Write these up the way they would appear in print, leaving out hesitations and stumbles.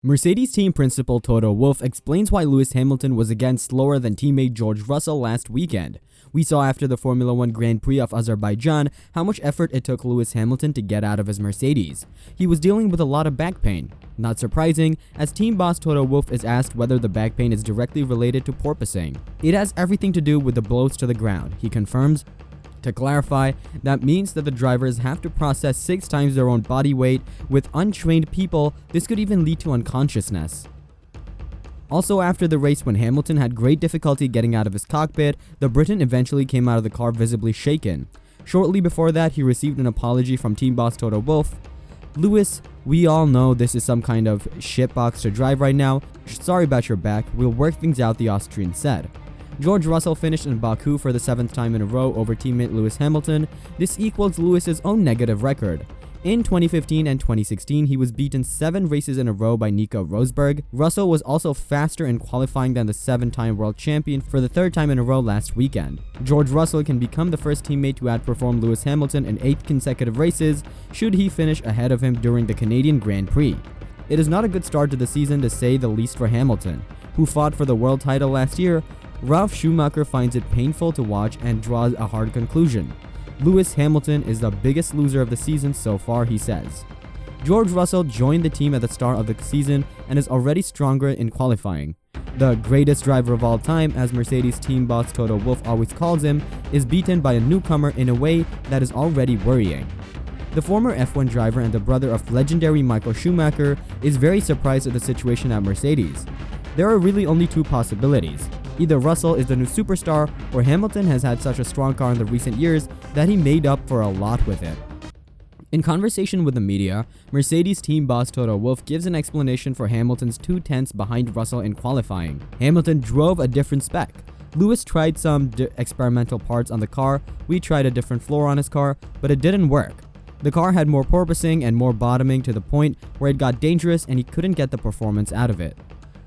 Mercedes team principal Toto Wolff explains why Lewis Hamilton was again slower than teammate George Russell last weekend. We saw after the Formula 1 Grand Prix of Azerbaijan how much effort it took Lewis Hamilton to get out of his Mercedes. He was dealing with a lot of back pain. Not surprising, as team boss Toto Wolff is asked whether the back pain is directly related to porpoising. It has everything to do with the blows to the ground, he confirms. To clarify, that means that the drivers have to process 6 times their own body weight. With untrained people, this could even lead to unconsciousness. Also, after the race, when Hamilton had great difficulty getting out of his cockpit, the Briton eventually came out of the car visibly shaken. Shortly before that, he received an apology from team boss Toto Wolff. "Lewis, we all know this is some kind of shitbox to drive right now. Sorry about your back, we'll work things out," the Austrian said. George Russell finished in Baku for the 7th time in a row over teammate Lewis Hamilton. This equals Lewis's own negative record. In 2015 and 2016, he was beaten 7 races in a row by Nico Rosberg. Russell was also faster in qualifying than the 7-time world champion for the 3rd time in a row last weekend. George Russell can become the first teammate to outperform Lewis Hamilton in 8 consecutive races, should he finish ahead of him during the Canadian Grand Prix. It is not a good start to the season, to say the least, for Hamilton, who fought for the world title last year. Ralf Schumacher finds it painful to watch and draws a hard conclusion. Lewis Hamilton is the biggest loser of the season so far, he says. George Russell joined the team at the start of the season and is already stronger in qualifying. The greatest driver of all time, as Mercedes team boss Toto Wolff always calls him, is beaten by a newcomer in a way that is already worrying. The former F1 driver and the brother of legendary Michael Schumacher is very surprised at the situation at Mercedes. There are really only 2 possibilities. Either Russell is the new superstar, or Hamilton has had such a strong car in the recent years that he made up for a lot with it. In conversation with the media, Mercedes team boss Toto Wolff gives an explanation for Hamilton's 2 tenths behind Russell in qualifying. Hamilton drove a different spec. Lewis tried some experimental parts on the car. We tried a different floor on his car, but it didn't work. The car had more porpoising and more bottoming, to the point where it got dangerous and he couldn't get the performance out of it.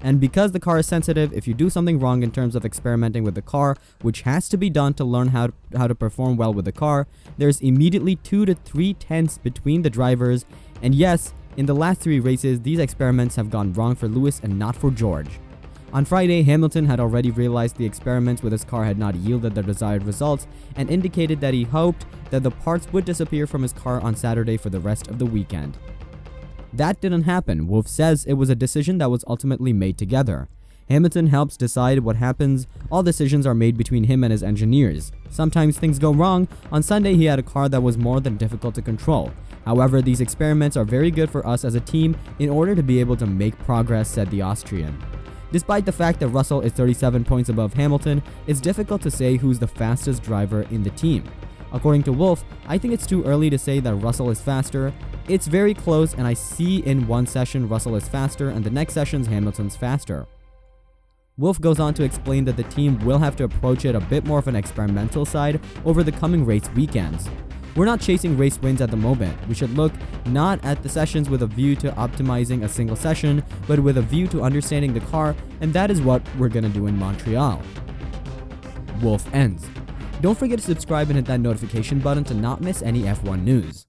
And because the car is sensitive, if you do something wrong in terms of experimenting with the car, which has to be done to learn how to perform well with the car, there's immediately 2 to 3 tenths between the drivers. And yes, in the last 3 races, these experiments have gone wrong for Lewis and not for George. On Friday, Hamilton had already realized the experiments with his car had not yielded the desired results and indicated that he hoped that the parts would disappear from his car on Saturday for the rest of the weekend. That didn't happen. Wolff says it was a decision that was ultimately made together. Hamilton helps decide what happens. All decisions are made between him and his engineers. Sometimes things go wrong. On Sunday, he had a car that was more than difficult to control. However, these experiments are very good for us as a team in order to be able to make progress, said the Austrian. Despite the fact that Russell is 37 points above Hamilton, it's difficult to say who's the fastest driver in the team. According to Wolff, "I think it's too early to say that Russell is faster. It's very close, and I see in one session Russell is faster and the next sessions Hamilton's faster." Wolff goes on to explain that the team will have to approach it a bit more of an experimental side over the coming race weekends. "We're not chasing race wins at the moment. We should look not at the sessions with a view to optimizing a single session, but with a view to understanding the car, and that is what we're gonna do in Montreal." Wolff ends. Don't forget to subscribe and hit that notification button to not miss any F1 news.